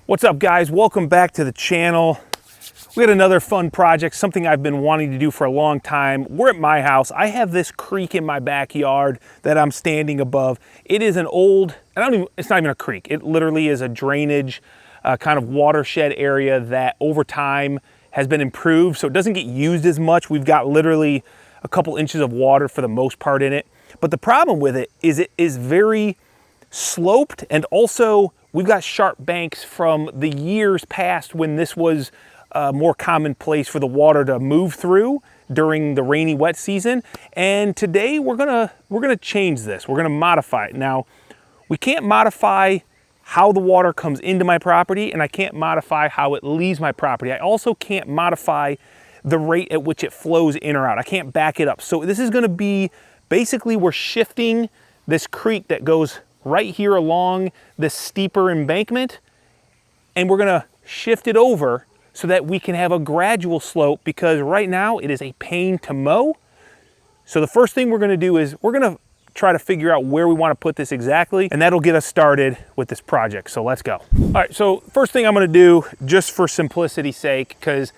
What's up, guys? Welcome back to the channel. We got another fun project, something I've been wanting to do for a long time. We're at my house. I have this creek in my backyard that I'm standing above. It is an old, it's not even a creek. It literally is a drainage kind of watershed area that over time has been improved, so it doesn't get used as much. We've got literally a couple inches of water for the most part in it. But the problem with it is very sloped, and also we've got sharp banks from the years past when this was more commonplace for the water to move through during the rainy wet season. And today we're gonna change this. We're gonna modify it. Now, we can't modify how the water comes into my property, and I can't modify how it leaves my property. I also can't modify the rate at which it flows in or out. I can't back it up. So this is gonna be, basically we're shifting this creek that goes right here along this steeper embankment, and we're gonna shift it over so that we can have a gradual slope, because right now it is a pain to mow. So the first thing we're gonna do is we're gonna try to figure out where we wanna put this exactly, and that'll get us started with this project. So let's go. All right, so first thing I'm gonna do, just for simplicity's sake, because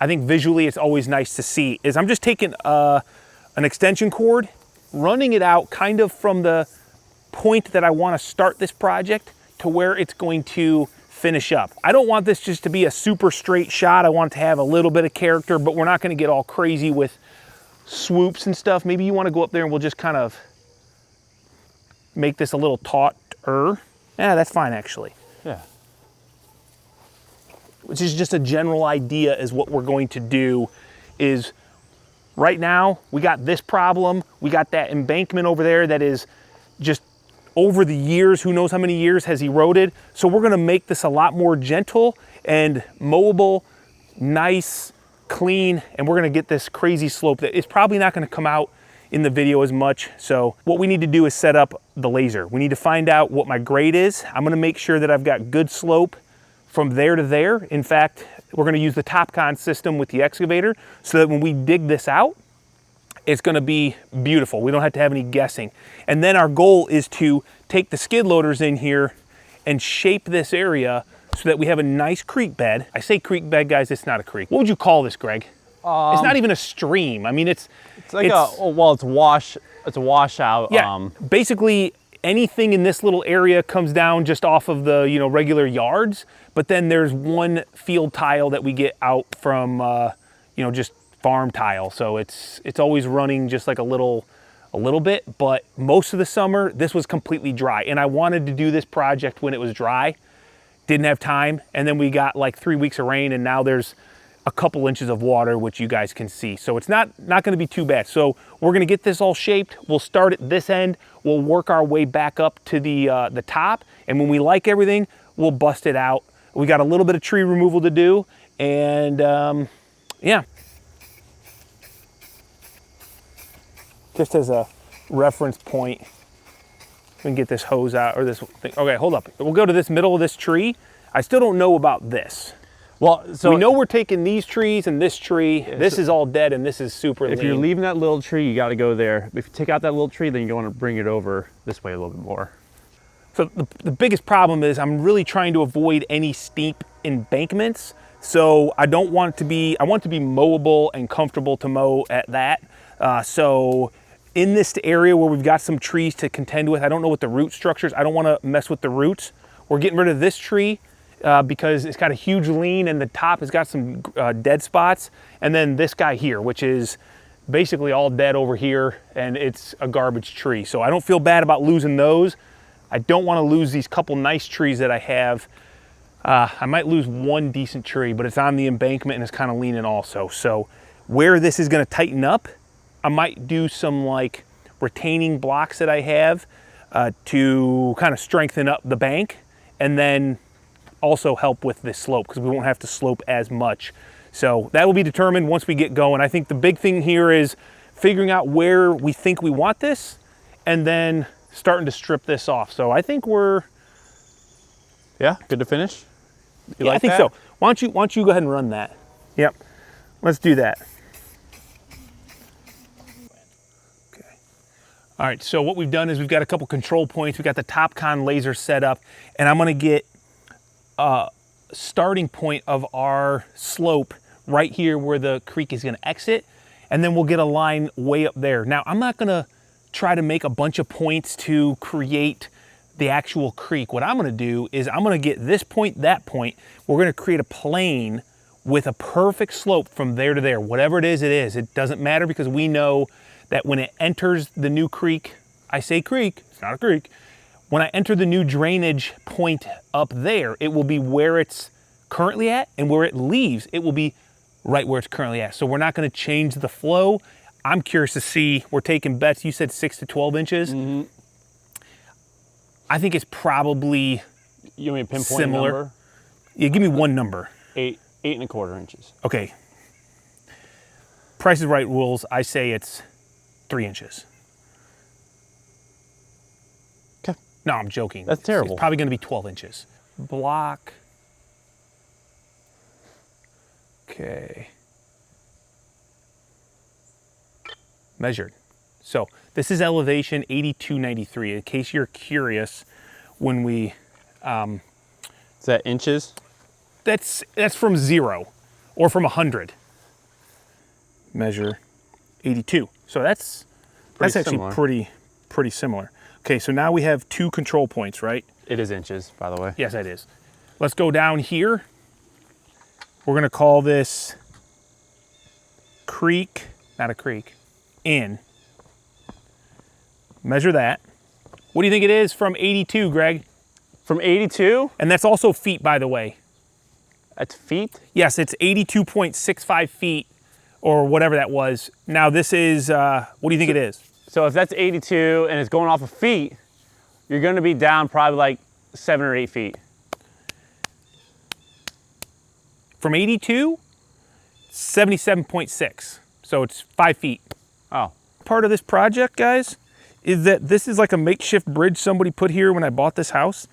I think visually it's always nice to see, is I'm just taking an extension cord, running it out kind of from the point that I want to start this project to where it's going to finish up. I don't want this just to be a super straight shot. I want it to have a little bit of character, but we're not going to get all crazy with swoops and stuff. Maybe you want to go up there and we'll just kind of make this a little tauter. Yeah, that's fine actually. Yeah. Which is just a general idea, is what we're going to do. Is right now we got this problem. We got that embankment over there that is just over the years, who knows how many years, has eroded. So we're gonna make this a lot more gentle and mowable, nice, clean, and we're gonna get this crazy slope that is probably not gonna come out in the video as much. So what we need to do is set up the laser. We need to find out what my grade is. I'm gonna make sure that I've got good slope from there to there. In fact, we're gonna use the TopCon system with the excavator so that when we dig this out, it's gonna be beautiful. We don't have to have any guessing. And then our goal is to take the skid loaders in here and shape this area so that we have a nice creek bed. I say creek bed, guys, it's not a creek. What would you call this, Greg? It's not even a stream. I mean, it's like it's a washout. Yeah, basically anything in this little area comes down just off of the, regular yards, but then there's one field tile that we get out from, just farm tile. So it's always running just like a little bit, but most of the summer this was completely dry, and I wanted to do this project when it was dry. Didn't have time, and then we got like 3 weeks of rain, and now there's a couple inches of water, which you guys can see. So it's not going to be too bad. So we're going to get this all shaped. We'll start at this end. We'll work our way back up to the top, and when we like everything, we'll bust it out. We got a little bit of tree removal to do, and yeah. Just as a reference point, we can get this hose out, or this thing. Okay, hold up. We'll go to this middle of this tree. I still don't know about this. Well, so we know we're taking these trees and this tree. Yeah, this is all dead and this is super lean. If you're leaving that little tree, you got to go there. If you take out that little tree, then you want to bring it over this way a little bit more. So the biggest problem is I'm really trying to avoid any steep embankments. So I don't want it to be, I want it to be mowable and comfortable to mow at that. So in this area where we've got some trees to contend with, I don't know what the root structures, I don't want to mess with the roots. We're getting rid of this tree because it's got a huge lean, and the top has got some dead spots. And then this guy here, which is basically all dead over here, and it's a garbage tree. So I don't feel bad about losing those. I don't want to lose these couple nice trees that I have. I might lose one decent tree, but it's on the embankment and it's kind of leaning also. So where this is going to tighten up, I might do some like retaining blocks that I have to kind of strengthen up the bank, and then also help with this slope, because we won't have to slope as much. So that will be determined once we get going. I think the big thing here is figuring out where we think we want this, and then starting to strip this off. So I think we're, yeah, good to finish. Yeah, I think so. Why don't you go ahead and run that? Yep, let's do that. All right, so what we've done is we've got a couple control points. We've got the TopCon laser set up, and I'm gonna get starting point of our slope right here where the creek is gonna exit, and then we'll get a line way up there. Now, I'm not gonna try to make a bunch of points to create the actual creek. What I'm gonna do is I'm gonna get this point, that point. We're gonna create a plane with a perfect slope from there to there. Whatever it is, it is. It doesn't matter because we know that when it enters the new creek, I say creek, it's not a creek. When I enter the new drainage point up there, it will be where it's currently at, and where it leaves, it will be right where it's currently at. So we're not gonna change the flow. I'm curious to see, we're taking bets, you said 6 to 12 inches. Mm-hmm. I think it's probably You want me to pinpoint similar. a number? Yeah, give me one number. 8.25 inches. Okay. Price is Right rules, I say it's 3 inches. Okay. No, I'm joking. That's terrible. It's probably gonna be 12 inches. Block. Okay. Measured. So this is elevation 8293. In case you're curious, when we, Is that inches? that's from 0 or from 100. Measure 82. So that's actually similar. pretty similar. Okay, so now we have 2 control points, right? It is inches, by the way. Yes, it is. Let's go down here. We're gonna call this creek, not a creek, in. Measure that. What do you think it is from 82, Greg? From 82, And that's also feet, by the way. that's feet. Yes, it's 82.65 feet or whatever that was. Now this is, what do you think it is? So if that's 82 and it's going off of feet, you're gonna be down probably like 7 or 8 feet. From 82, 77.6. So it's 5 feet. Oh, Part of this project, guys, is that this is like a makeshift bridge somebody put here when I bought this house.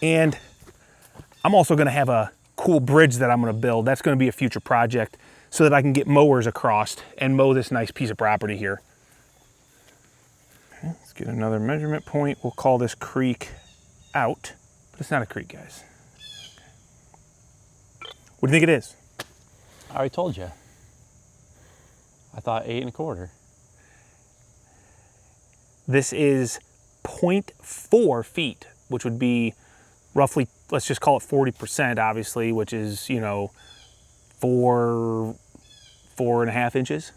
And I'm also gonna have a cool bridge that I'm gonna build. That's gonna be a future project so that I can get mowers across and mow this nice piece of property here. Okay, let's get another measurement point. We'll call this creek out, but it's not a creek, guys. What do you think it is? I already told you. I thought 8.25. This is 0.4 feet, which would be roughly, let's just call it 40%, obviously, which is, you know, 4.5 inches.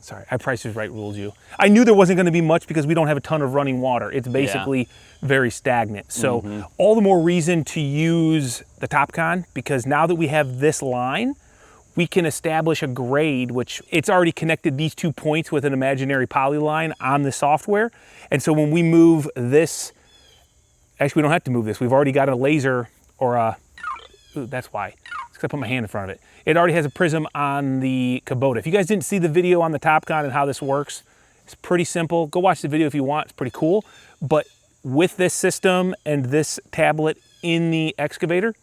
Sorry, I Price is Right rules you. I knew there wasn't gonna be much because we don't have a ton of running water. It's basically very stagnant. So all the more reason to use the TopCon, because now that we have this line, we can establish a grade, which it's already connected these 2 points with an imaginary polyline on the software. And so when we move this, actually we don't have to move this. We've already got a laser or a, ooh, that's why. It's 'cause I put my hand in front of it. It already has a prism on the Kubota. If you guys didn't see the video on the TopCon and how this works, it's pretty simple. Go watch the video if you want, it's pretty cool. But with this system and this tablet in the excavator,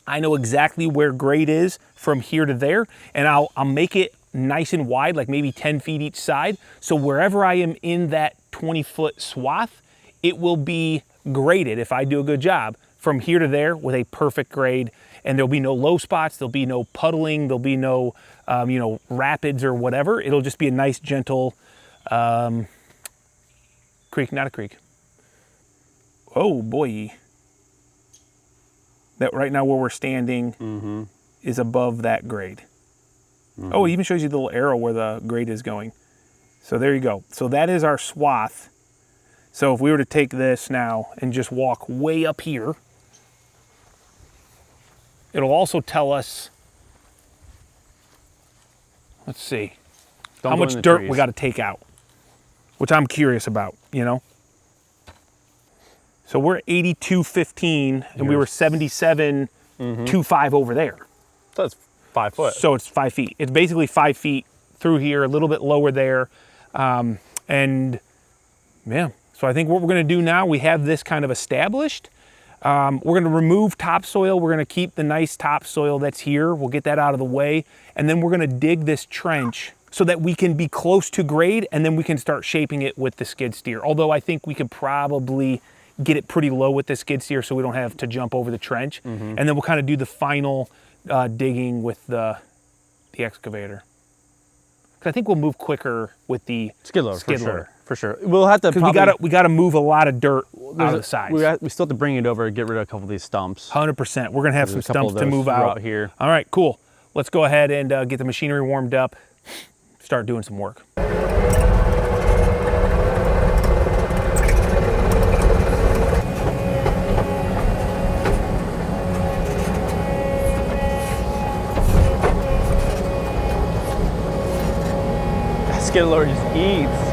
I know exactly where grade is from here to there, and I'll make it nice and wide, like maybe 10 feet each side. So wherever I am in that 20-foot swath, it will be graded, if I do a good job, from here to there with a perfect grade. And there'll be no low spots, there'll be no puddling, there'll be no, you know, rapids or whatever. It'll just be a nice, gentle creek, not a creek. Oh boy. That right now where we're standing is above that grade. Oh, it even shows you the little arrow where the grade is going. So there you go. So that is our swath. So if we were to take this now and just walk way up here, it'll also tell us, let's see, how much dirt we got to take out, which I'm curious about, you know? So we're 82.15 and we were 77.25 over there. So that's 5 foot. So it's 5 feet. It's basically 5 feet through here, a little bit lower there. And yeah, so I think what we're gonna do now, we have this kind of established. We're gonna remove topsoil. We're gonna keep the nice topsoil that's here. We'll get that out of the way. And then we're gonna dig this trench so that we can be close to grade, and then we can start shaping it with the skid steer. Although I think we could probably get it pretty low with the skid steer so we don't have to jump over the trench. And then we'll kind of do the final digging with the excavator. Because I think we'll move quicker with the skid loader. For sure. We'll have to probably, we gotta move a lot of dirt out of the sides. We still have to bring it over and get rid of a couple of these stumps. 100%. We're gonna have some stumps to move out here. All right, cool. Let's go ahead and get the machinery warmed up, start doing some work. That skid loader just eats.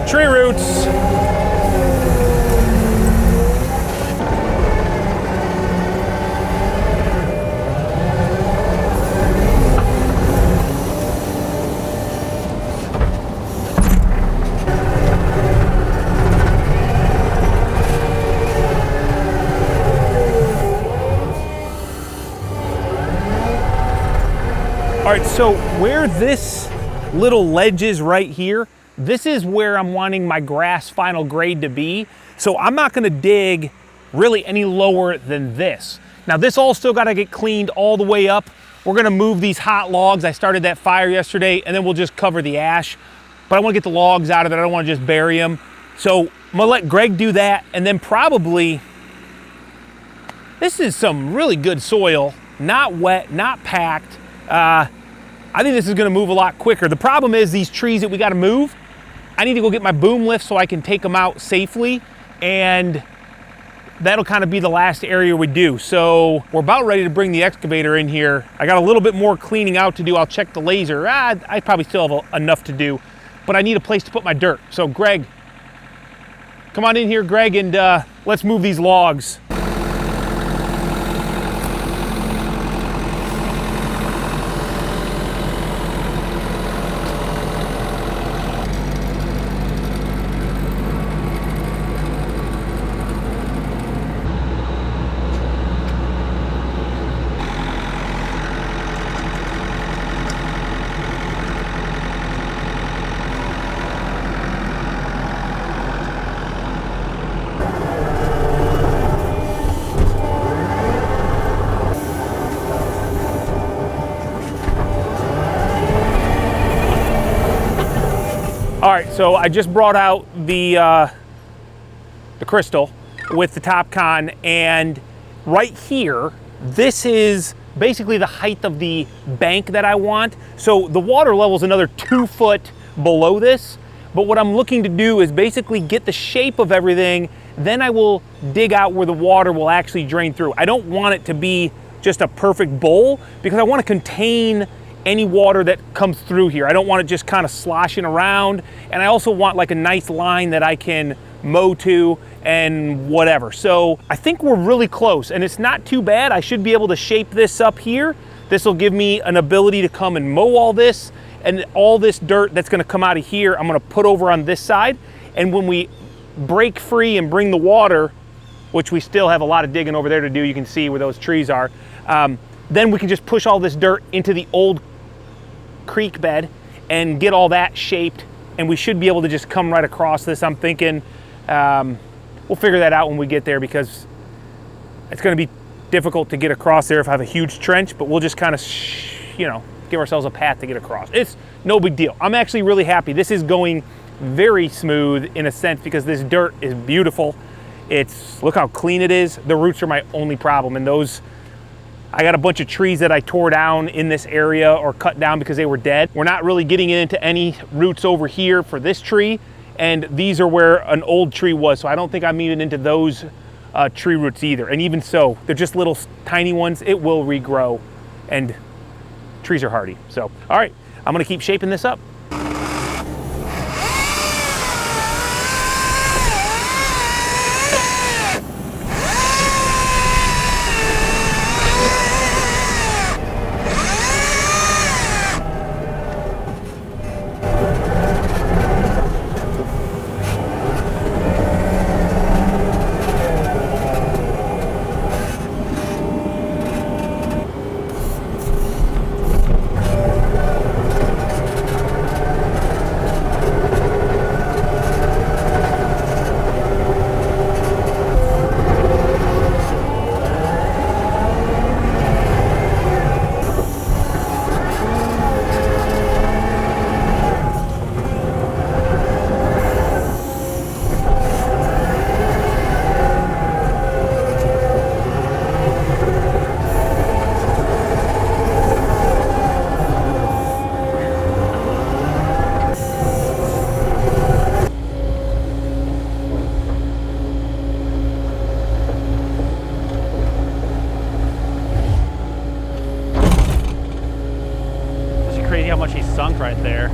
Tree roots. All right, so where this little ledge is right here, this is where I'm wanting my grass final grade to be. So I'm not gonna dig really any lower than this. Now this all still gotta get cleaned all the way up. We're gonna move these hot logs. I started that fire yesterday and then we'll just cover the ash. But I wanna get the logs out of it. I don't wanna just bury them. So I'm gonna let Greg do that and then probably, this is some really good soil, not wet, not packed. I think this is gonna move a lot quicker. The problem is these trees that we gotta move, I need to go get my boom lift so I can take them out safely, and that'll kind of be the last area we do. So we're about ready to bring the excavator in here. I got a little bit more cleaning out to do. I'll check the laser. I probably still have enough to do, but I need a place to put my dirt. So Greg, come on in here, Greg, and let's move these logs. All right, so I just brought out the crystal with the top con, and right here, this is basically the height of the bank that I want. So the water level is another 2 foot below this, but what I'm looking to do is basically get the shape of everything, then I will dig out where the water will actually drain through. I don't want it to be just a perfect bowl because I want to contain any water that comes through here. I don't want it just kind of sloshing around, and I also want like a nice line that I can mow to and whatever. So I think we're really close and it's not too bad. I should be able to shape this up here. This will give me an ability to come and mow all this, and all this dirt that's gonna come out of here, I'm gonna put over on this side. And when we break free and bring the water, which we still have a lot of digging over there to do, you can see where those trees are, then we can just push all this dirt into the old creek bed and get all that shaped, and we should be able to just come right across this. I'm thinking we'll figure that out when we get there because it's going to be difficult to get across there if I have a huge trench, but we'll just kind of, give ourselves a path to get across. It's no big deal. I'm actually really happy. This is going very smooth in a sense because this dirt is beautiful. Look how clean it is. The roots are my only problem, and those, I got a bunch of trees that I tore down in this area or cut down because they were dead. We're not really getting into any roots over here for this tree, and these are where an old tree was, so I don't think I'm even into those tree roots either. And even so, they're just little tiny ones. It will regrow, and trees are hardy. So, all right, I'm gonna keep shaping this up. much he sunk right there.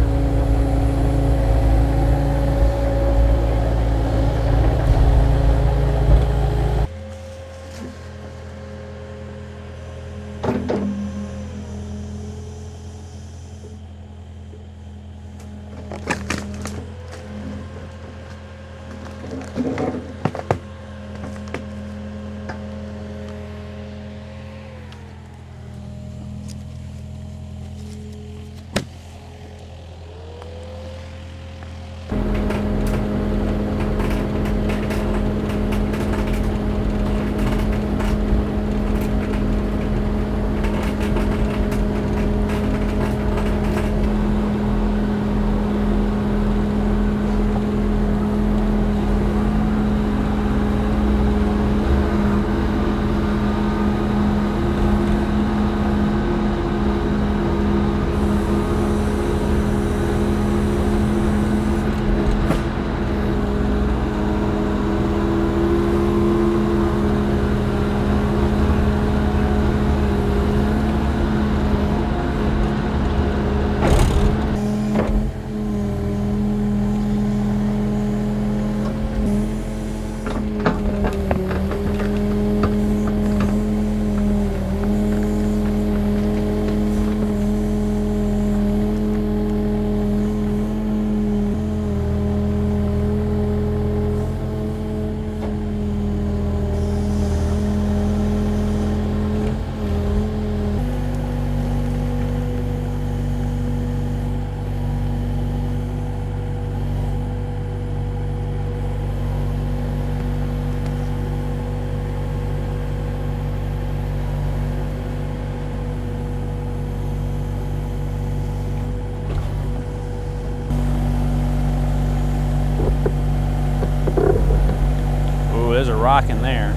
There's a rock in there.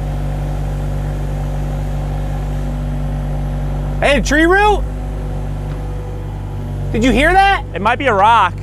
Hey, a tree root? Did you hear that? It might be a rock.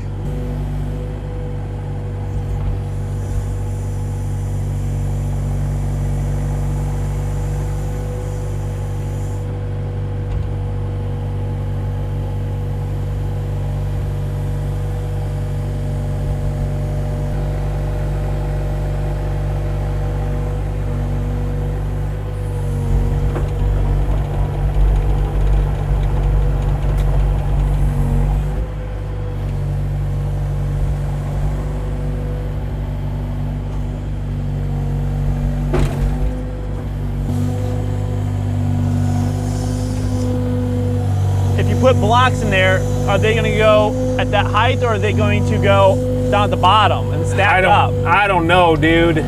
Put blocks in there, are they going to go at that height, or are they going to go down at the bottom and stack up? I don't know, dude.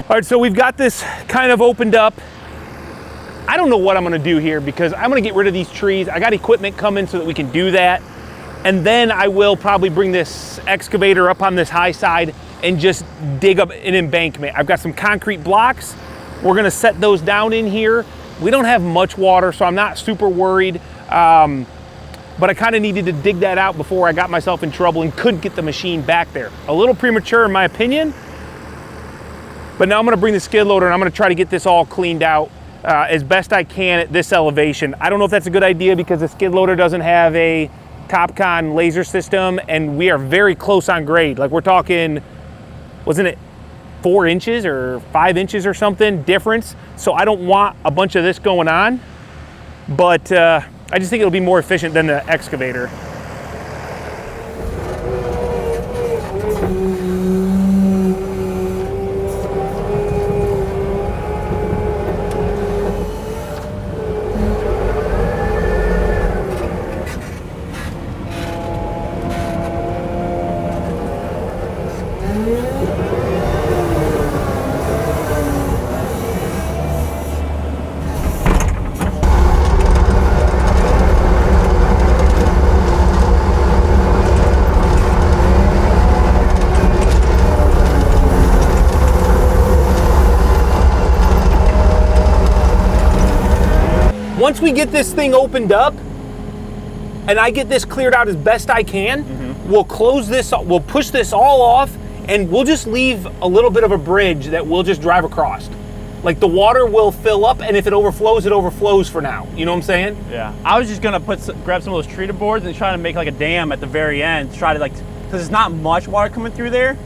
All right, so we've got this kind of opened up. I don't know what I'm gonna do here because I'm gonna get rid of these trees. I got equipment coming so that we can do that. And then I will probably bring this excavator up on this high side and just dig up an embankment. I've got some concrete blocks. We're gonna set those down in here. We don't have much water, so I'm not super worried. But I kind of needed to dig that out before I got myself in trouble and couldn't get the machine back there. A little premature in my opinion, but now I'm gonna bring the skid loader and I'm gonna try to get this all cleaned out as best I can at this elevation. I don't know if that's a good idea because the skid loader doesn't have a TopCon laser system and we are very close on grade. Like we're talking, wasn't it 4 inches or 5 inches or something difference? So I don't want a bunch of this going on, but I just think it'll be more efficient than the excavator. Once we get this thing opened up and I get this cleared out as best I can, we'll close this, we'll push this all off and we'll just leave a little bit of a bridge that we'll just drive across. Like the water will fill up, and if it overflows for now. You know what I'm saying? Yeah. I was just gonna grab some of those treated boards and try to make like a dam at the very end. Try to like, because there's not much water coming through there.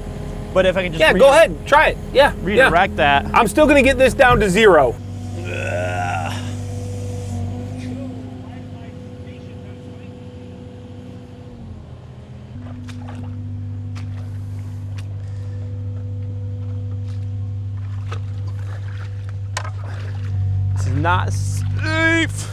But if I can just go ahead, try it. Yeah, redirect that. I'm still gonna get this down to 0. This is not safe.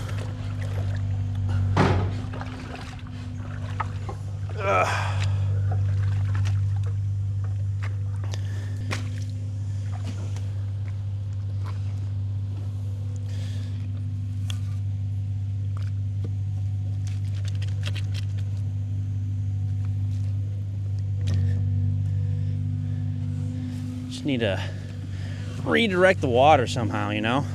Just need to redirect the water somehow, you know?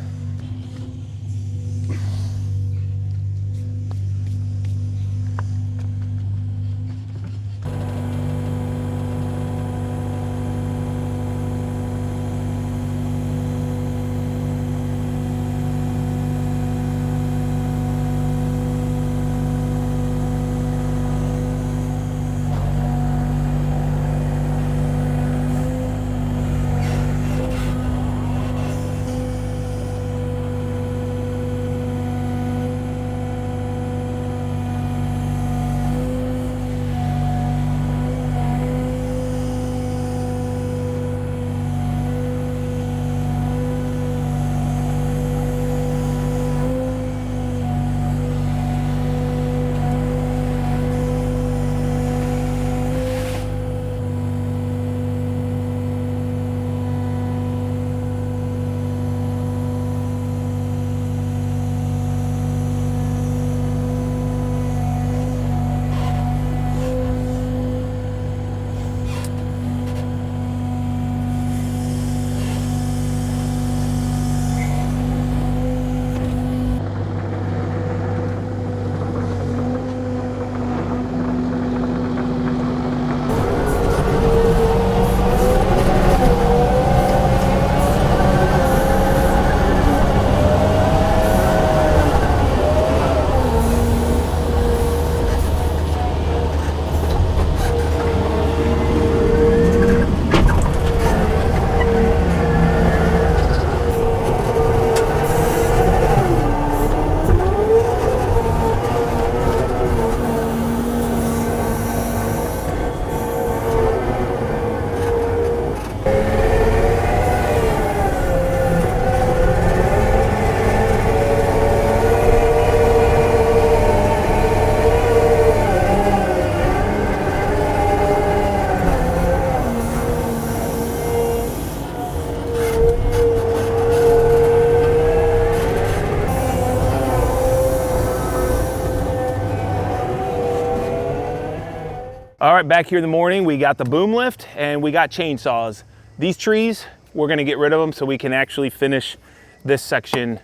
All right, back here in the morning, we got the boom lift and we got chainsaws. These trees, we're gonna get rid of them so we can actually finish this section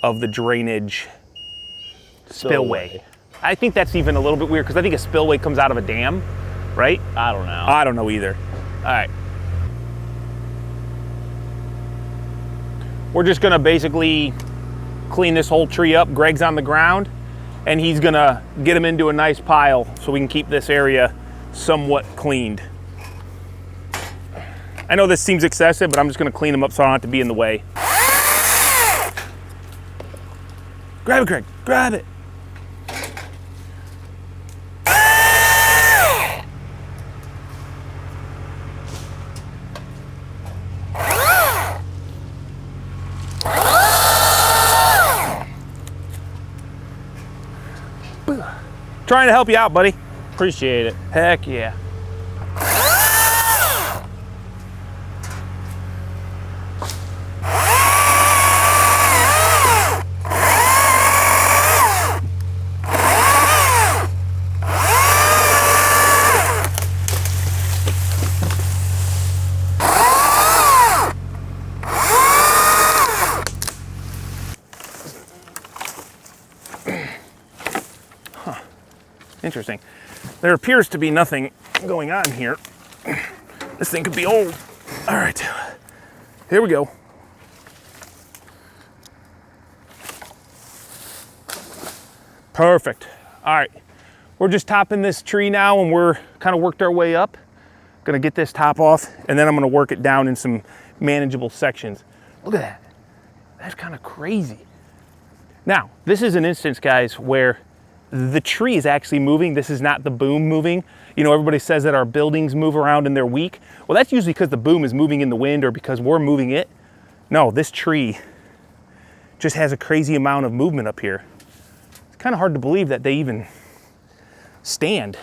of the drainage spillway. I think that's even a little bit weird because I think a spillway comes out of a dam, right? I don't know. I don't know either. All right. We're just gonna basically clean this whole tree up. Greg's on the ground and he's gonna get them into a nice pile so we can keep this area somewhat cleaned. I know this seems excessive, but I'm just gonna clean them up so I don't have to be in the way. Grab it, Greg, grab it. Trying to help you out, buddy. Appreciate it. Heck yeah. Interesting. There appears to be nothing going on here. This thing could be old. All right, here we go. Perfect. All right, we're just topping this tree now, and we're kind of worked our way up. Gonna get this top off, and then I'm gonna work it down in some manageable sections. Look at that. That's kind of crazy. Now, this is an instance, guys, where the tree is actually moving. This is not the boom moving. You know, everybody says that our buildings move around and they're weak. Well, that's usually because the boom is moving in the wind or because we're moving it. No, this tree just has a crazy amount of movement up here. It's kind of hard to believe that they even stand.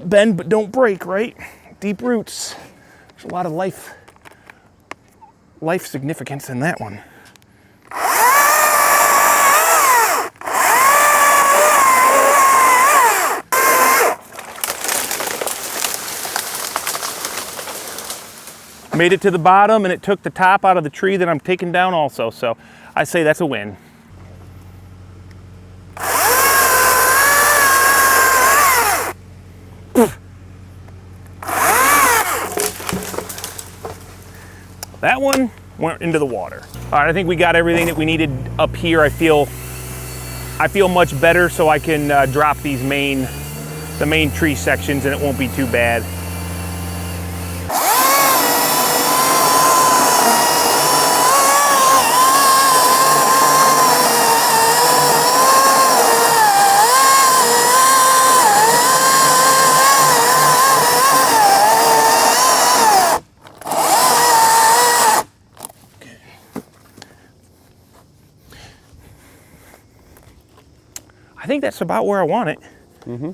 Bend but don't break, right? Deep roots. There's a lot of life significance in that one. Made it to the bottom, and it took the top out of the tree that I'm taking down also, so I say that's a win. That one went into the water. All right, I think we got everything that we needed up here. I feel much better, so I can drop these the main tree sections, and it won't be too bad. I think that's about where I want it. Mm-hmm.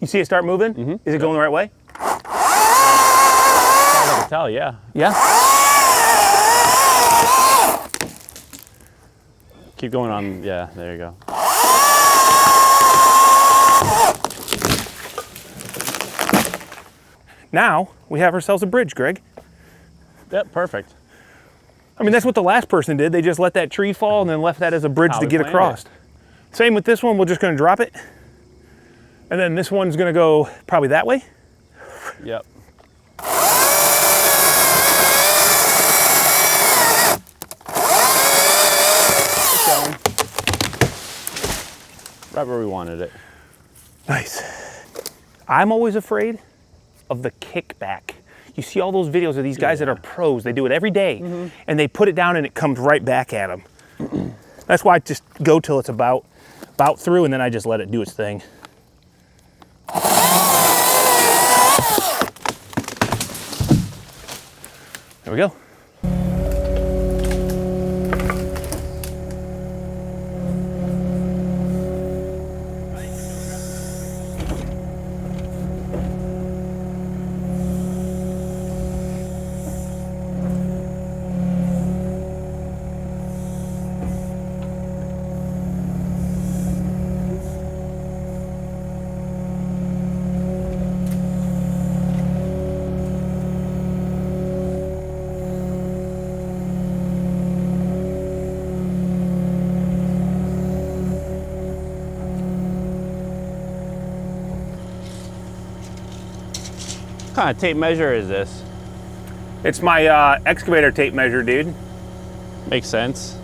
You see it start moving? Mm-hmm. Is it going the right way? I can tell, yeah. Yeah? Keep going on, yeah, there you go. Now, we have ourselves a bridge, Greg. Yep, perfect. I mean, that's what the last person did. They just let that tree fall and then left that as a bridge to get across. Same with this one. We're just going to drop it. And then this one's going to go probably that way. Yep. Right where we wanted it. Nice. I'm always afraid of the kickback. You see all those videos of these guys that are pros. They do it every day, and they put it down and it comes right back at them. That's why I just go till it's about through, and then I just let it do its thing. There we go. What kind of tape measure is this? It's my excavator tape measure, dude. Makes sense.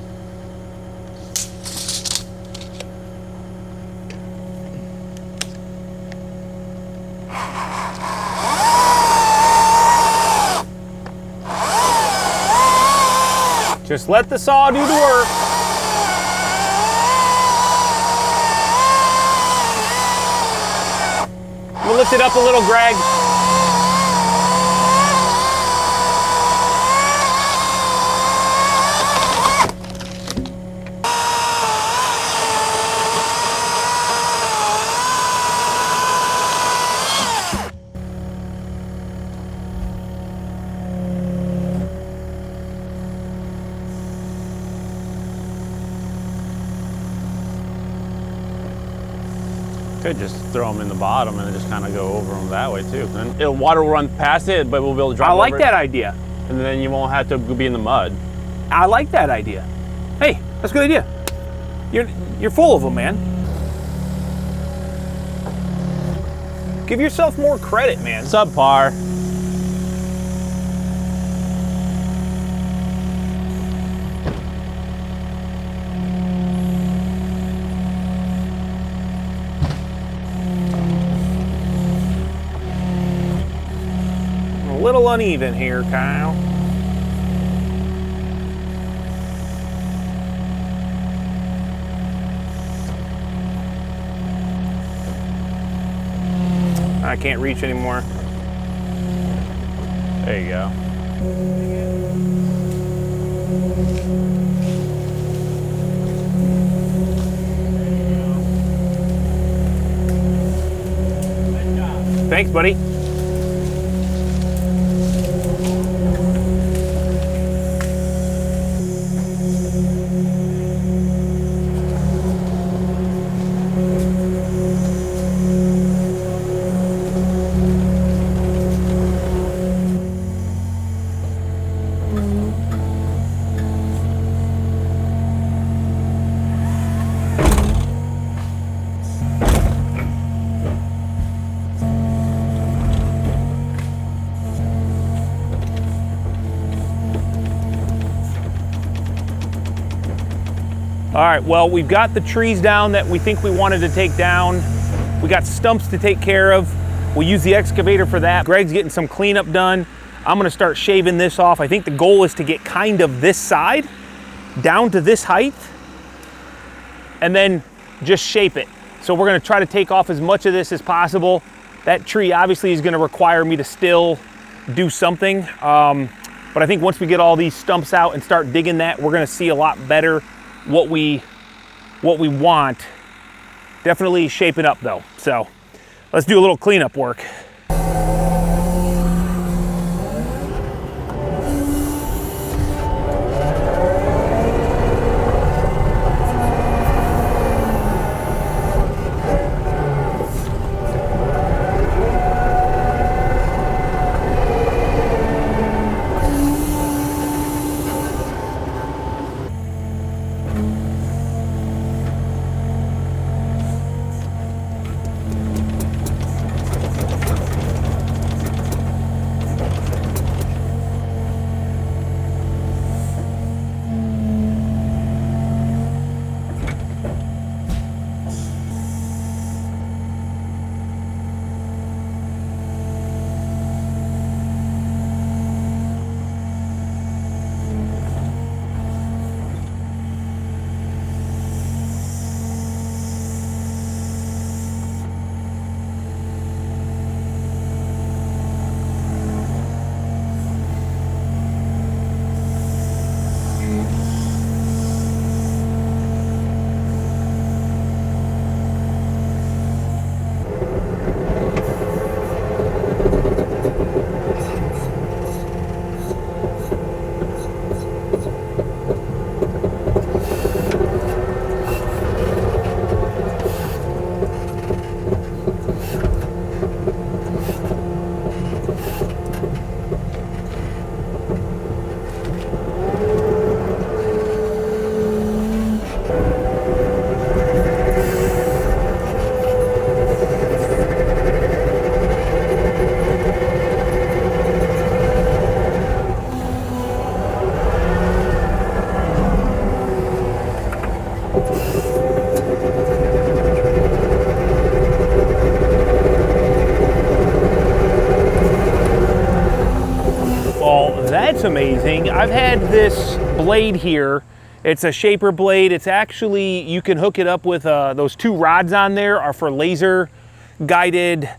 Just let the saw do the work. We'll lift it up a little, Greg. Could just throw them in the bottom and then just kind of go over them that way too. And water will run past it, but we'll be able to drop I over like it. that idea. And then you won't have to be in the mud. I like that idea. Hey, that's a good idea. You're full of them, man. Give yourself more credit, man. Subpar. little uneven here, Kyle. I can't reach anymore. There you go. Thanks, buddy. All right, well, we've got the trees down that we think we wanted to take down. We got stumps to take care of. We'll use the excavator for that. Greg's getting some cleanup done. I'm gonna start shaving this off. I think the goal is to get kind of this side down to this height and then just shape it. So we're gonna try to take off as much of this as possible. That tree obviously is gonna require me to still do something. But I think once we get all these stumps out and start digging that, we're gonna see a lot better what we want. Definitely shaping up though. So let's do a little cleanup work. That's amazing. I've had this blade here. It's a shaper blade. It's actually, you can hook it up with those two rods on there are for laser guided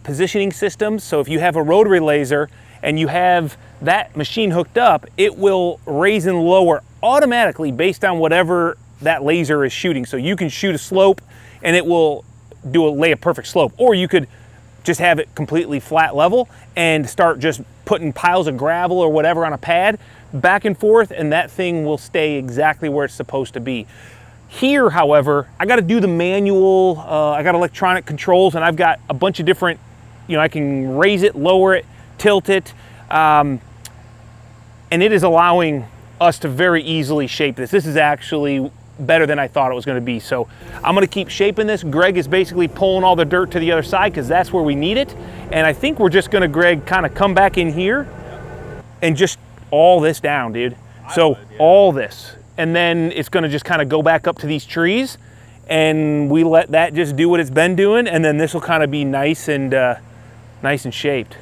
positioning systems. So if you have a rotary laser and you have that machine hooked up, it will raise and lower automatically based on whatever that laser is shooting. So you can shoot a slope and it will lay a perfect slope, or you could just have it completely flat level and start just putting piles of gravel or whatever on a pad back and forth, and that thing will stay exactly where it's supposed to be. Here, however, I got to do the manual, I got electronic controls, and I've got a bunch of different, I can raise it, lower it, tilt it, and it is allowing us to very easily shape this. This is actually better than I thought it was going to be. So I'm going to keep shaping this. Greg is basically pulling all the dirt to the other side because that's where we need it. And I think we're just going to, Greg, kind of come back in here and just all this down, dude. So all this. And then it's going to just kind of go back up to these trees and we let that just do what it's been doing. And then this will kind of be nice and shaped.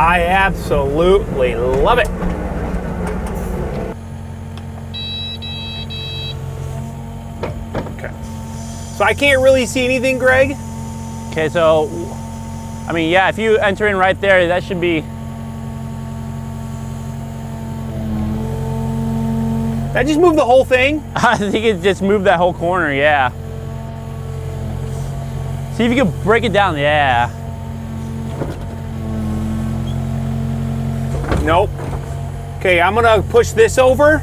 I absolutely love it. Okay. So I can't really see anything, Greg. Okay, so, I mean, yeah, if you enter in right there, that should be. Did I just move the whole thing? I think it just moved that whole corner, yeah. See if you can break it down, yeah. Nope. Okay, I'm gonna push this over.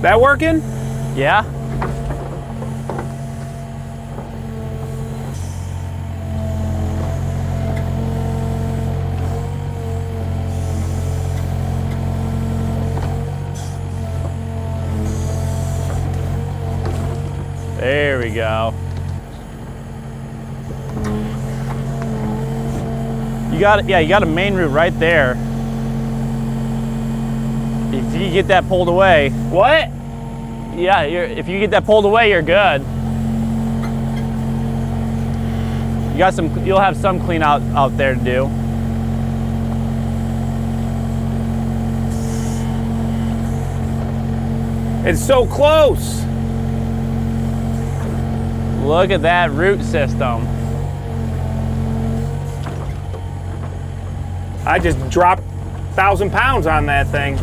That working? Yeah? There we go. You got it, yeah, you got a main root right there. If you get that pulled away. What? Yeah, if you get that pulled away, you're good. You got some. You'll have some clean out there to do. It's so close. Look at that root system. I just dropped 1,000 pounds on that thing.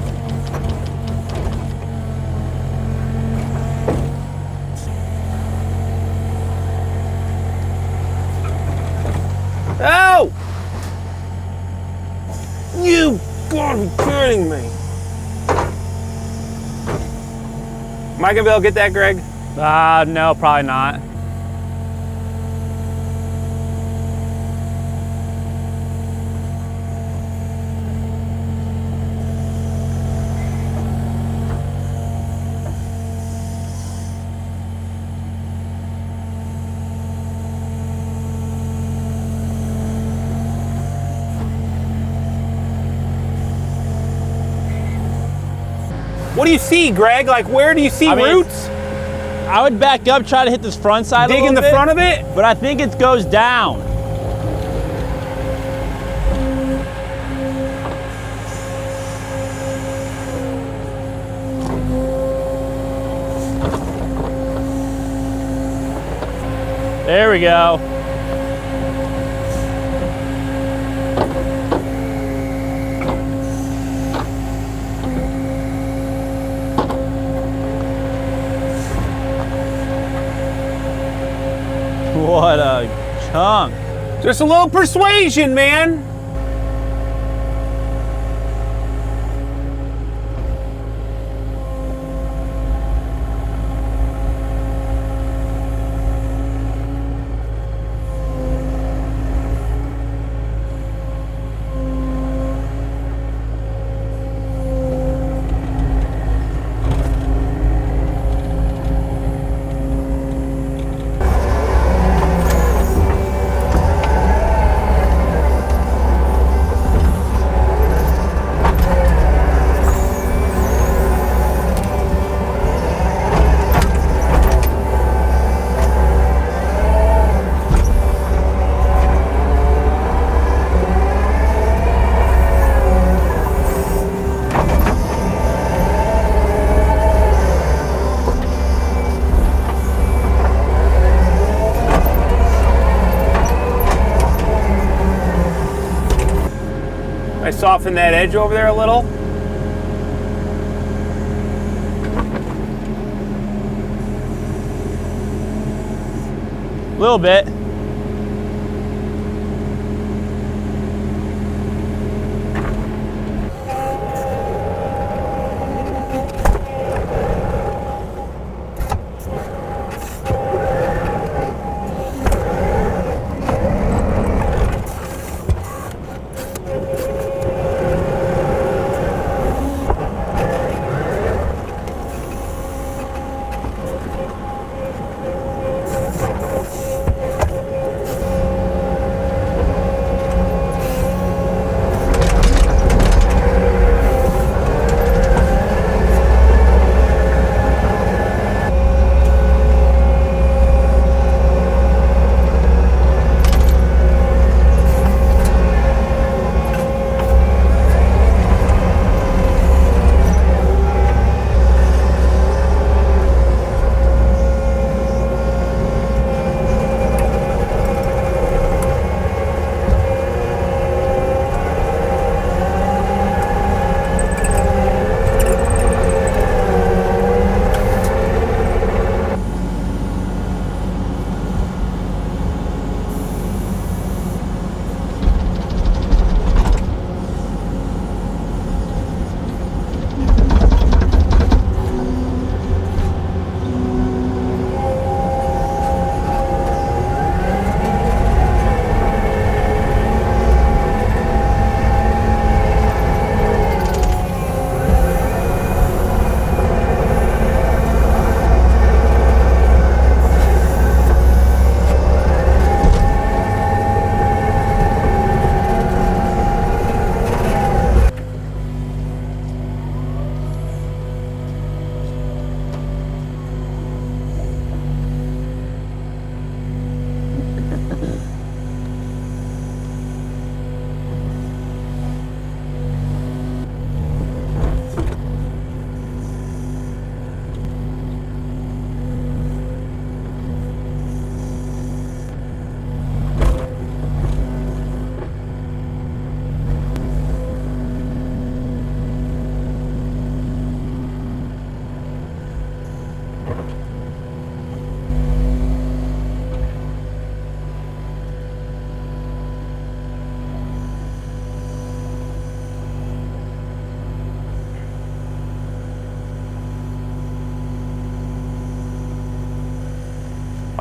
Oh! You gotta be kidding me. Am I gonna be able to get that, Greg? No, probably not. What do you see, Greg? Like, where do you see roots? I would back up, try to hit this front side Dig in the front of it? But I think it goes down. There we go. What a chunk. Just a little persuasion, man. I soften that edge over there a little. A little bit.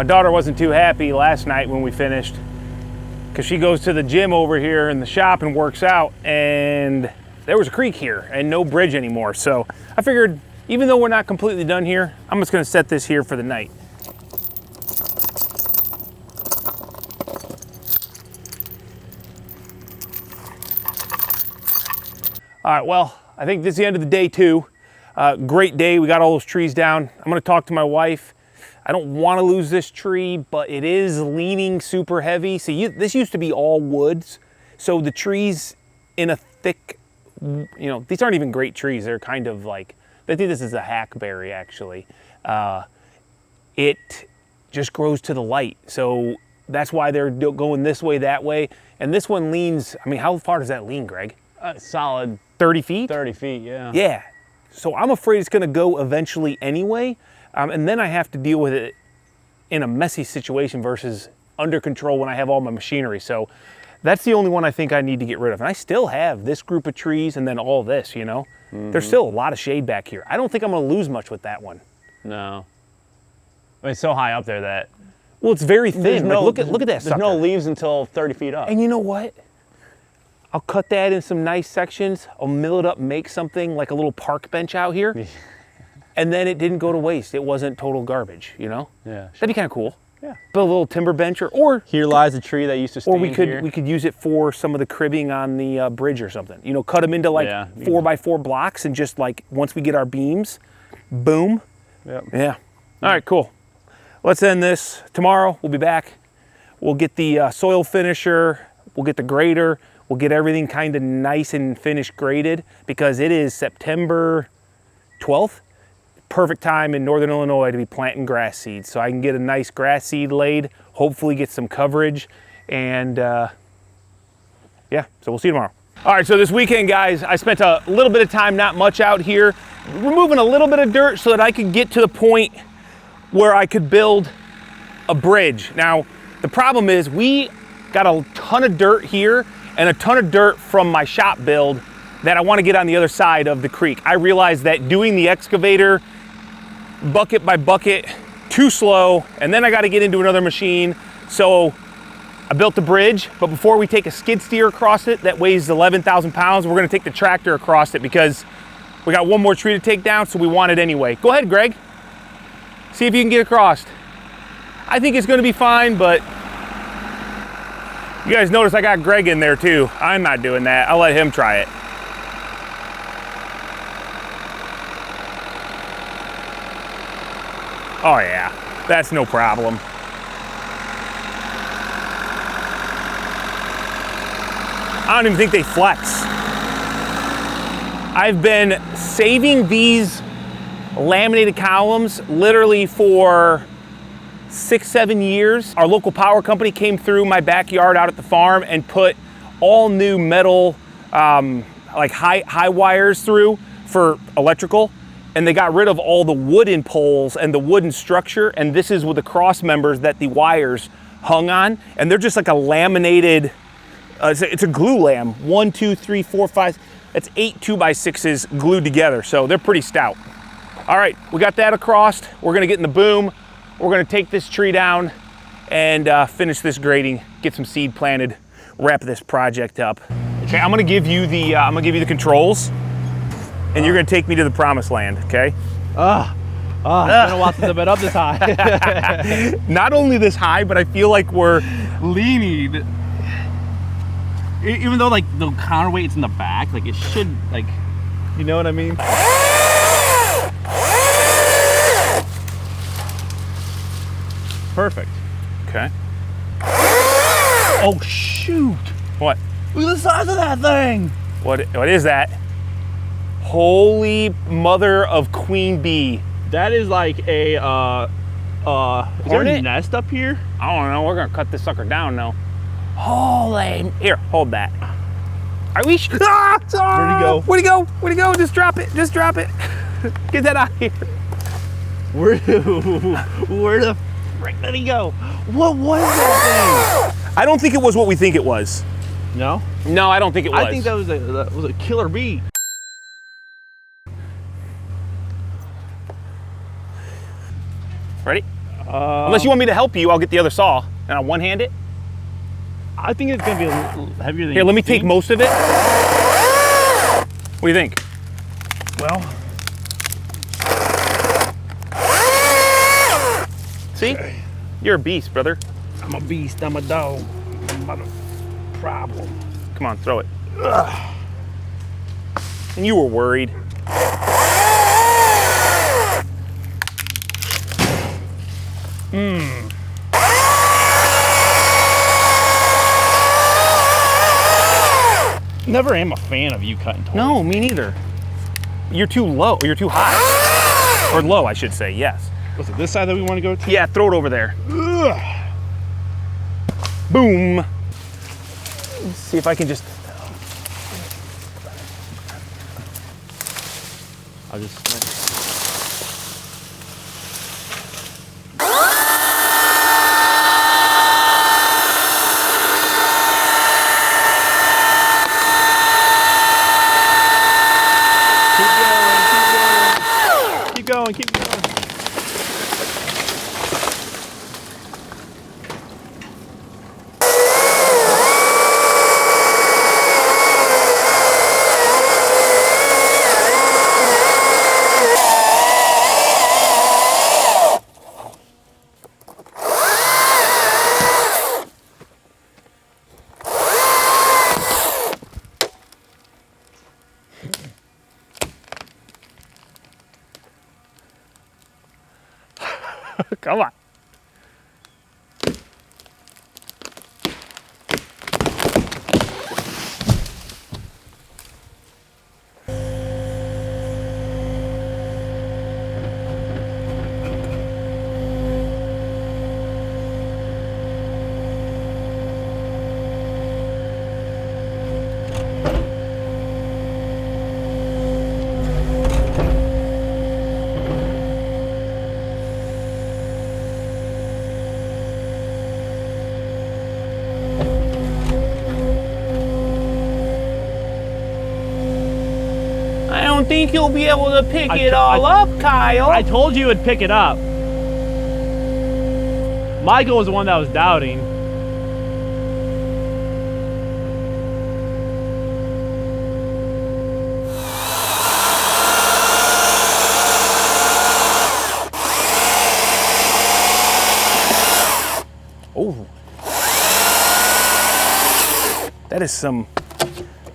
My daughter wasn't too happy last night when we finished, because she goes to the gym over here in the shop and works out, and there was a creek here and no bridge anymore. So I figured, even though we're not completely done here, I'm just gonna set this here for the night. All right, well, I think this is the end of the day too. Great day, we got all those trees down. I'm gonna talk to my wife. I don't wanna lose this tree, but it is leaning super heavy. See, this used to be all woods. So the trees in a thick, these aren't even great trees. They're kind of like, I think this is a hackberry actually. It just grows to the light. So that's why they're going this way, that way. And this one leans, I mean, how far does that lean, Greg? Solid 30 feet? 30 feet, yeah. Yeah. So I'm afraid it's gonna go eventually anyway. And then I have to deal with it in a messy situation versus under control when I have all my machinery. So that's the only one I think I need to get rid of. And I still have this group of trees and then all this, There's still a lot of shade back here. I don't think I'm gonna lose much with that one. No. I mean, it's so high up there that... Well, it's very thin. Look at that sucker. There's no leaves until 30 feet up. And you know what? I'll cut that in some nice sections. I'll mill it up, make something like a little park bench out here. And then it didn't go to waste. It wasn't total garbage, Yeah. That'd be kind of cool. Yeah. Build a little timber bench or here lies a tree that used to stand here. Or we could use it for some of the cribbing on the bridge or something. cut them into like 4x4 blocks and just like, once we get our beams, boom. Yep. Yeah. All right, cool. Let's end this. Tomorrow we'll be back. We'll get the soil finisher. We'll get the grader. We'll get everything kind of nice and finished graded, because it is September 12th. Perfect time in Northern Illinois to be planting grass seeds. So I can get a nice grass seed laid, hopefully get some coverage, and yeah, so we'll see you tomorrow. All right, so this weekend, guys, I spent a little bit of time, not much, out here, removing a little bit of dirt so that I could get to the point where I could build a bridge. Now, the problem is we got a ton of dirt here and a ton of dirt from my shop build that I want to get on the other side of the creek. I realized that doing the excavator bucket by bucket, too slow, and then I got to get into another machine. So I built the bridge, but before we take a skid steer across it that weighs 11,000 pounds, we're going to take the tractor across it because we got one more tree to take down, so we want it anyway. Go ahead, Greg. See if you can get across. I think it's going to be fine, but you guys notice I got Greg in there too. I'm not doing that. I'll let him try it. Oh yeah, that's no problem. I don't even think they flex. I've been saving these laminated columns literally for 6-7 years. Our local power company came through my backyard out at the farm and put all new metal, like high wires through for electrical. And they got rid of all the wooden poles and the wooden structure. And this is with the cross members that the wires hung on. And they're just like a laminated, it's a glue lam. 1, 2, 3, 4, 5, that's 8 2x6s glued together. So they're pretty stout. All right, we got that across. We're gonna get in the boom. We're gonna take this tree down and finish this grading, get some seed planted, wrap this project up. Okay, I'm gonna give you the controls, and you're gonna take me to the promised land, okay? It's been a while since I've been up this high. Not only this high, but I feel like we're leaning. Even though like the counterweight's in the back, like it should, like, you know what I mean? Perfect. Okay. Oh shoot! What? Look at the size of that thing! What is that? Holy mother of queen bee. That is like a is there a nest up here? I don't know. We're gonna cut this sucker down now. Holy, here, hold that. Are we? Where'd he go? Where'd he go? Where'd he go? Just drop it. Just drop it. Get that out of here. Where the frick did he go? What was that thing? I don't think it was what we think it was. No? No, I don't think it was. I think that was a killer bee. Ready? Unless you want me to help you, I'll get the other saw and I'll one-hand it. I think it's gonna be a little heavier than Here, let me take most of it. What do you think? Well, see? You're a beast, brother. I'm a beast, I'm a dog. I'm not a problem. Come on, throw it. Ugh. And you were worried. Never am a fan of you cutting toys. No, me neither. You're too low, or you're too high. Or low, I should say, yes. Was it this side that we want to go to? Yeah, throw it over there. Ugh. Boom. Let's see if I can just... I'll just... Keep going. Keep going. Come on. I don't think you'll be able to pick it all up, Kyle. I told you it'd pick it up. Michael was the one that was doubting. Oh.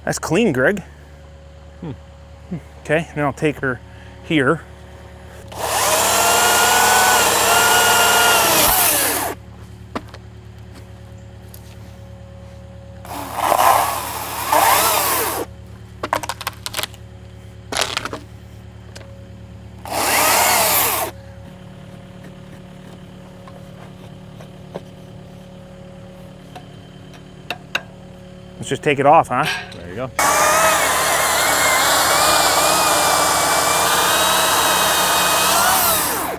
That's clean, Greg. Okay, then I'll take her here. Let's just take it off, huh? There you go.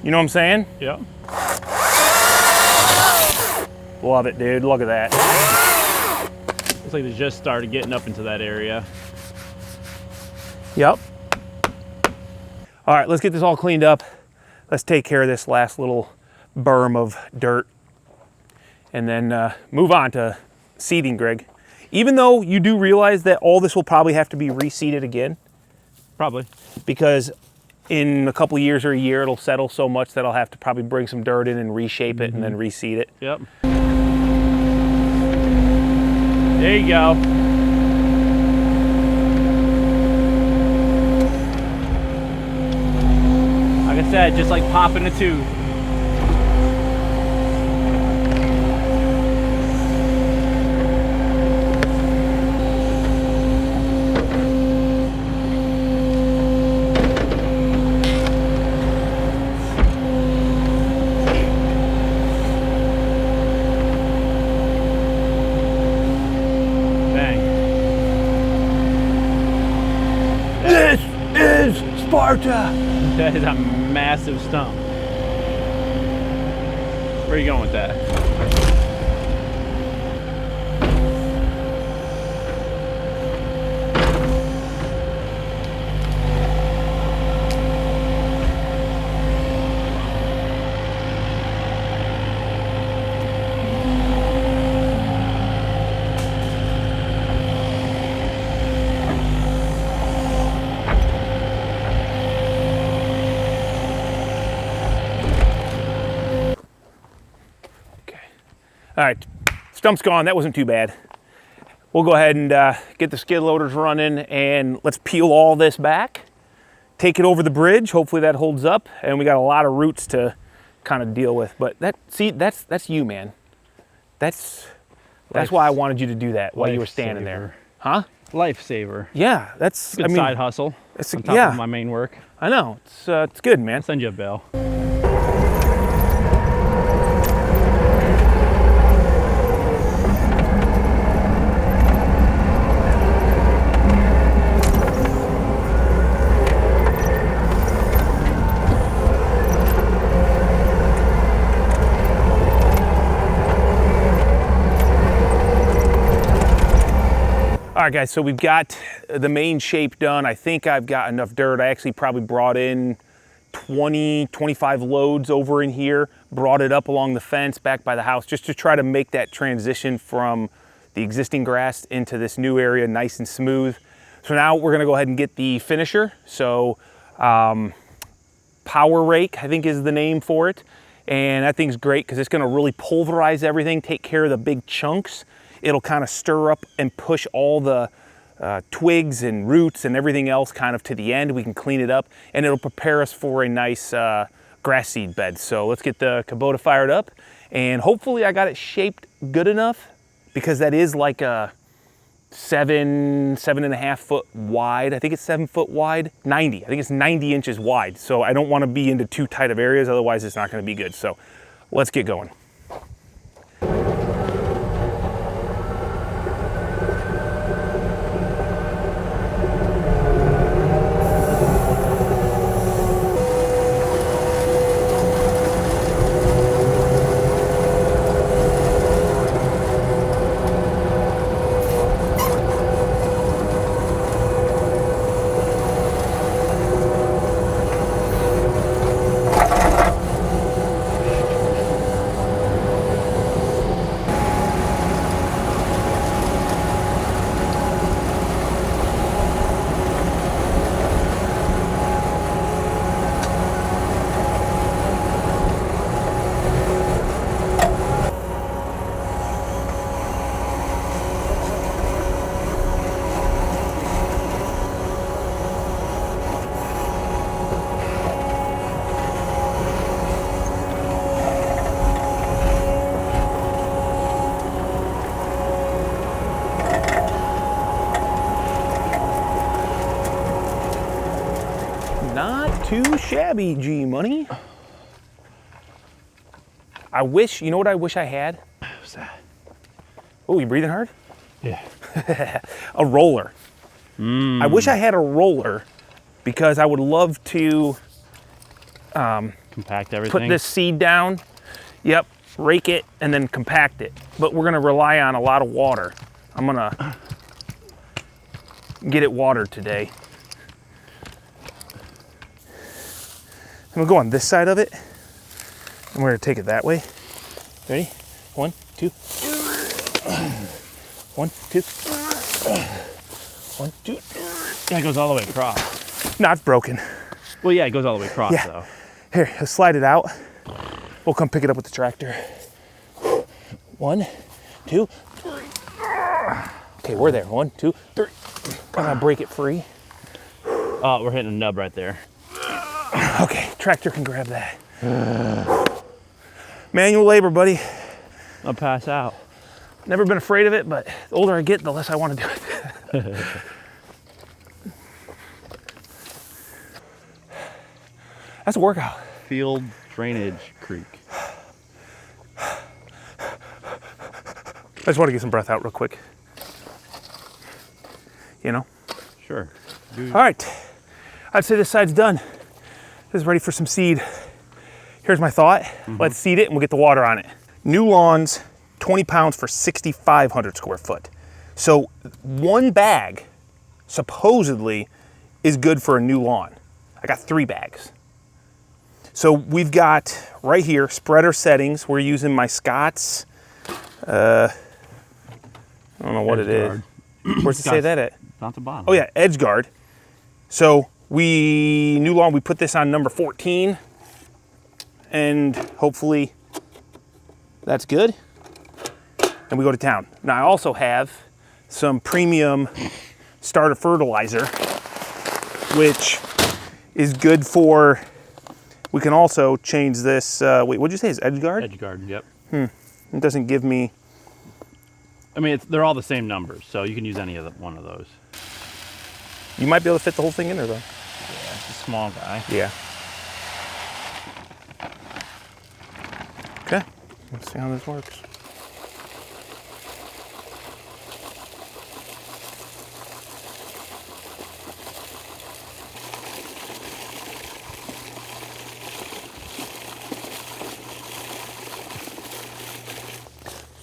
You know what I'm saying? Yep. Love it, dude. Look at that. Looks like they just started getting up into that area. Yep. All right, let's get this all cleaned up. Let's take care of this last little berm of dirt and then move on to seeding, Greg. Even though you do realize that all this will probably have to be reseeded again. Probably. Because in a couple years or a year, it'll settle so much that I'll have to probably bring some dirt in and reshape it and then reseed it. Yep. There you go. Like I said, just like popping a tooth. That is a massive stump. Where are you going with that? All right, stump's gone. That wasn't too bad. We'll go ahead and get the skid loaders running, and let's peel all this back, take it over the bridge. Hopefully that holds up, and we got a lot of roots to kind of deal with. But that's you, man. That's why I wanted you to do that while you were standing there. Huh? Lifesaver. Yeah, that's Good side hustle. It's on top of my main work. I know. It's good, man. I'll send you a bill. All right, guys, so we've got the main shape done. I think I've got enough dirt. I actually probably brought in 20, 25 loads over in here, brought it up along the fence back by the house just to try to make that transition from the existing grass into this new area nice and smooth. So now we're gonna go ahead and get the finisher. So power rake, I think is the name for it. And that thing's great because it's gonna really pulverize everything, take care of the big chunks. It'll kind of stir up and push all the twigs and roots and everything else kind of to the end. We can clean it up, and it'll prepare us for a nice grass seed bed. So let's get the Kubota fired up, and hopefully I got it shaped good enough, because that is like a 7.5 foot wide. I think it's 7 foot wide, 90. I think it's 90 inches wide. So I don't want to be into too tight of areas, otherwise it's not going to be good. So let's get going. Not too shabby, G-Money. I wish, you know what I wish I had? What's that? Oh, you breathing hard? Yeah. A roller. I wish I had a roller, because I would love to compact everything. put this seed down. Yep, rake it and then compact it. But we're gonna rely on a lot of water. I'm gonna get it watered today. I'm gonna go on this side of it, and we're gonna take it that way. Ready? 1, 2. 1, 2. 1, 2. Yeah, it goes all the way across. Not broken. Well, yeah, it goes all the way across, Yeah. though. Here, let's slide it out. We'll come pick it up with the tractor. 1, 2, 3. Okay, we're there. 1, 2, 3. I'm gonna break it free. Oh, we're hitting a nub right there. Okay, tractor can grab that. Manual labor, buddy. I'll pass out. Never been afraid of it, but the older I get, the less I want to do it. That's a workout. Field drainage creek. I just want to get some breath out real quick. You know? Sure. Dude. All right, I'd say this side's done. This is ready for some seed. Here's my thought. Let's seed it and we'll get the water on it. New lawns, 20 pounds for 6,500 square foot. So one bag, supposedly, is good for a new lawn. I got 3 bags. So we've got right here, spreader settings. We're using my Scott's, I don't know what it is. Where's it say that at? Down at the bottom. Oh yeah, edge guard. So new lawn, we put this on number 14, and hopefully that's good. and we go to town. Now I also have some premium starter fertilizer, which is good for, we can also change this, wait, what'd you say, is Edgeguard? Edgeguard, yep. It doesn't give me, I mean, they're all the same numbers, so you can use any of one of those. you might be able to fit the whole thing in there though. Yeah, it's a small guy. Yeah. Okay, let's see how this works.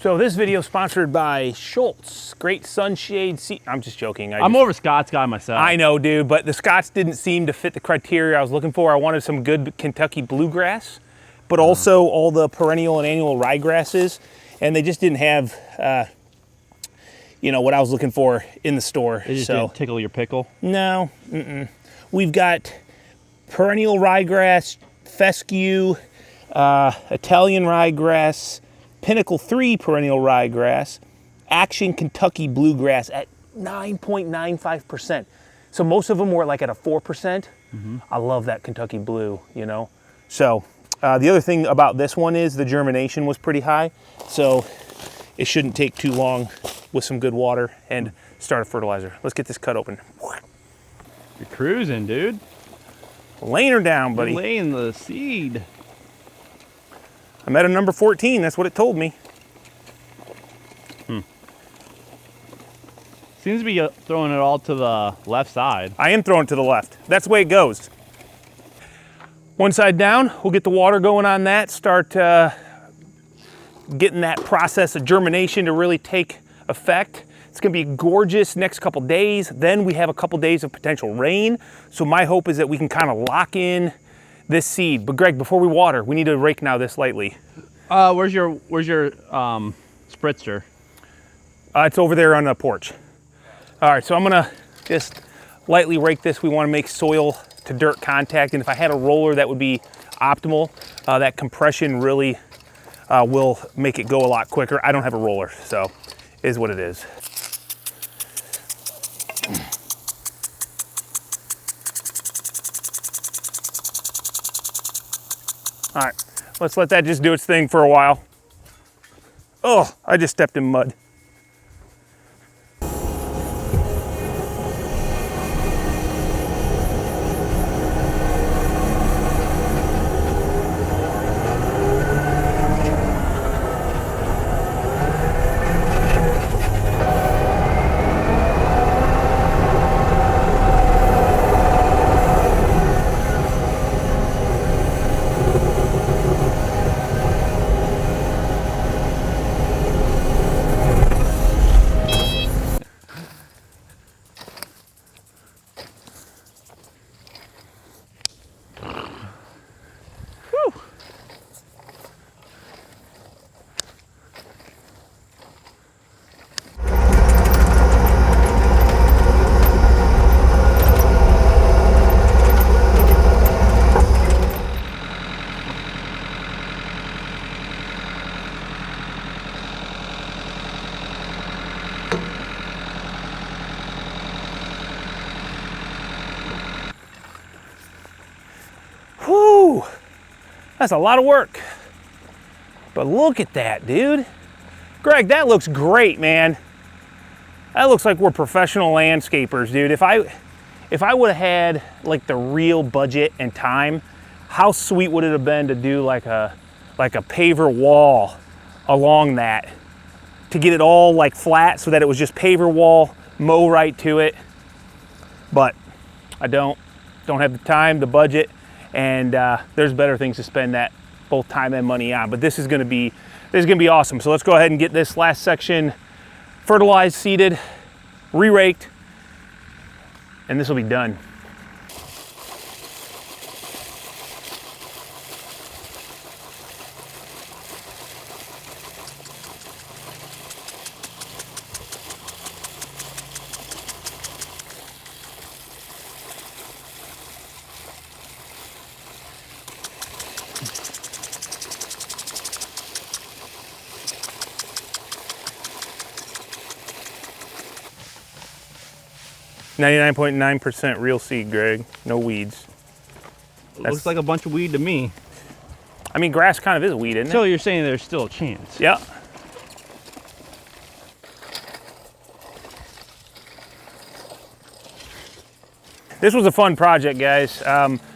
So this video is sponsored by Schultz. Great sunshade seat. I'm just joking. I'm more of a Scots guy myself. I know, dude, but the Scots didn't seem to fit the criteria I was looking for. I wanted some good Kentucky bluegrass, but also all the perennial and annual ryegrasses, and they just didn't have, you know, what I was looking for in the store. They just didn't tickle your pickle? No, We've got perennial ryegrass, fescue, Italian ryegrass, Pinnacle 3 perennial ryegrass, Action Kentucky bluegrass at 9.95%. So most of them were like at a 4%. I love that Kentucky blue, you know. So the other thing about this one is the germination was pretty high. So it shouldn't take too long with some good water and start a fertilizer. Let's get this cut open. You're cruising, dude. Laying her down, buddy. You're laying the seed. I'm at a number 14, that's what it told me. Seems to be throwing it all to the left side. I am throwing to the left. That's the way it goes. One side down, we'll get the water going on that, start getting that process of germination to really take effect. It's gonna be gorgeous next couple days. Then we have a couple days of potential rain. So my hope is that we can kind of lock in this seed. But Greg, before we water, we need to rake now this lightly. Where's your spritzer? It's over there on the porch. All right, so I'm gonna just lightly rake this. We wanna make soil to dirt contact, and if I had a roller, that would be optimal. That compression really will make it go a lot quicker. I don't have a roller, so it is what it is. All right, let's let that just do its thing for a while. Oh, I just stepped in mud. Whew, that's a lot of work. But look at that, dude. Greg, that looks great, man. That looks like we're professional landscapers, dude. If I would have had like the real budget and time, how sweet would it have been to do like a paver wall along that to get it all like flat so that it was just paver wall, mow right to it. But I don't have the time, the budget, and there's better things to spend that both time and money on. But this is gonna be awesome. So let's go ahead and get this last section fertilized, seeded, re-raked, and this will be done. 99.9% real seed, Greg. No weeds. It looks like a bunch of weed to me. I mean, grass kind of is a weed, isn't So it? you're saying there's still a chance? Yeah. This was a fun project, guys.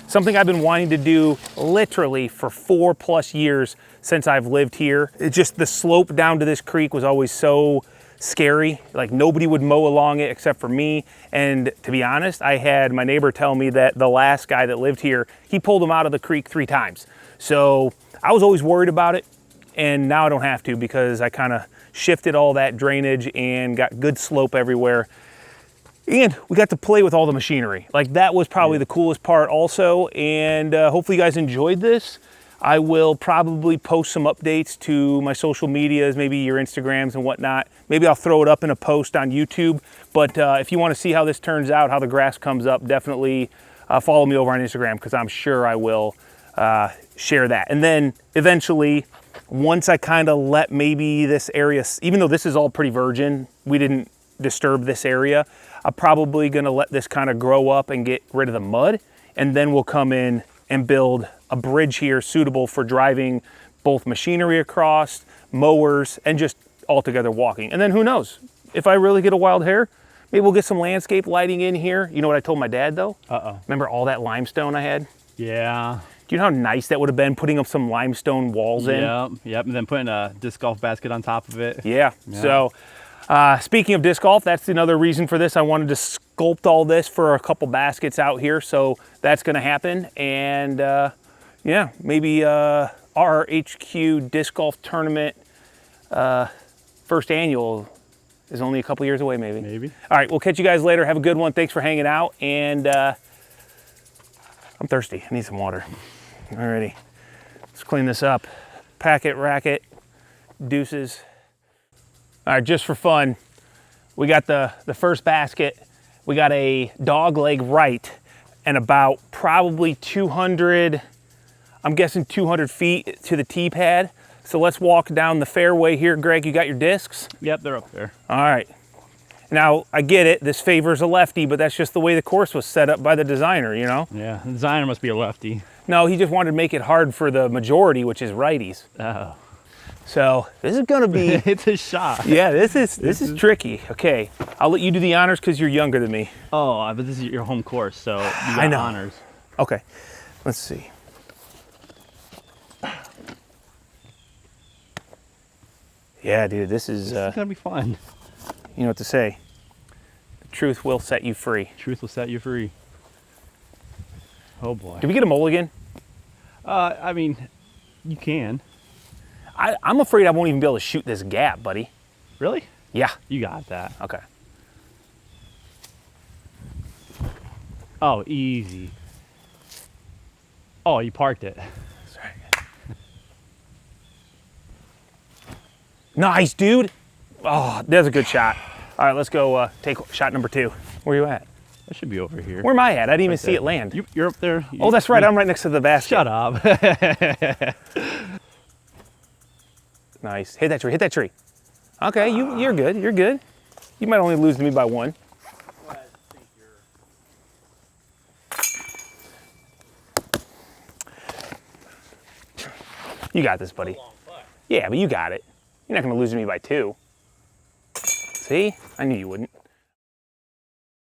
Something I've been wanting to do literally for 4+ years since I've lived here. It's just the slope down to this creek was always so scary. Like nobody would mow along it except for me. And to be honest, I had my neighbor tell me that the last guy that lived here, he pulled him out of the creek 3 times. So I was always worried about it. And now I don't have to because I kind of shifted all that drainage and got good slope everywhere. And we got to play with all the machinery. Like that was probably the coolest part also. And hopefully you guys enjoyed this. I will probably post some updates to my social medias, maybe your Instagrams and whatnot. Maybe I'll throw it up in a post on YouTube. But if you want to see how this turns out, how the grass comes up, definitely follow me over on Instagram because I'm sure I will share that. And then eventually, once I kind of let maybe this area, even though this is all pretty virgin, we didn't disturb this area, I'm probably gonna let this kind of grow up and get rid of the mud, and then we'll come in and build a bridge here suitable for driving both machinery across, mowers, and just altogether walking. And then who knows, if I really get a wild hair, maybe we'll get some landscape lighting in here. You know what I told my dad though? Remember all that limestone I had? Yeah. Do you know how nice that would have been, putting up some limestone walls in? Yep, and then putting a disc golf basket on top of it. Yeah. So speaking of disc golf, that's another reason for this. I wanted to sculpt all this for a couple baskets out here, so that's gonna happen. And yeah, maybe our HQ disc golf tournament first annual is only a couple years away, maybe. Maybe. All right, we'll catch you guys later. Have a good one. Thanks for hanging out. And I'm thirsty. I need some water. Alrighty, let's clean this up. Packet, racket, deuces. All right, just for fun, we got the first basket. We got a dog leg right and about probably 200, I'm guessing 200 feet to the tee pad. So let's walk down the fairway here. Greg, you got your discs? Yep, they're up there. All right. Now, I get it, this favors a lefty, but that's just the way the course was set up by the designer, you know? Yeah, the designer must be a lefty. No, he just wanted to make it hard for the majority, which is righties. Oh. So this is gonna be, It's a shot. yeah, this is tricky. Okay, I'll let you do the honors because you're younger than me. Oh, but this is your home course, so you got honors. Okay, let's see. Yeah, dude, this is gonna be fun. you know what to say. The truth will set you free. Truth will set you free. Oh boy. Did we get a mulligan? I mean, you can. I'm afraid I won't even be able to shoot this gap, buddy. Really? Yeah. You got that. Okay. Oh, easy. Oh, you parked it. Sorry. Nice, dude. Oh, that's a good shot. All right, let's go take shot number 2. Where you at? That should be over here. Where am I at? I didn't even see it land. You're up there. Oh, that's right. I'm right next to the basket. Shut up. Nice. Hit that tree. Hit that tree. Okay, you're good. You're good. You might only lose to me by 1. You got this, buddy. Yeah, but you got it. You're not going to lose to me by 2. See? I knew you wouldn't.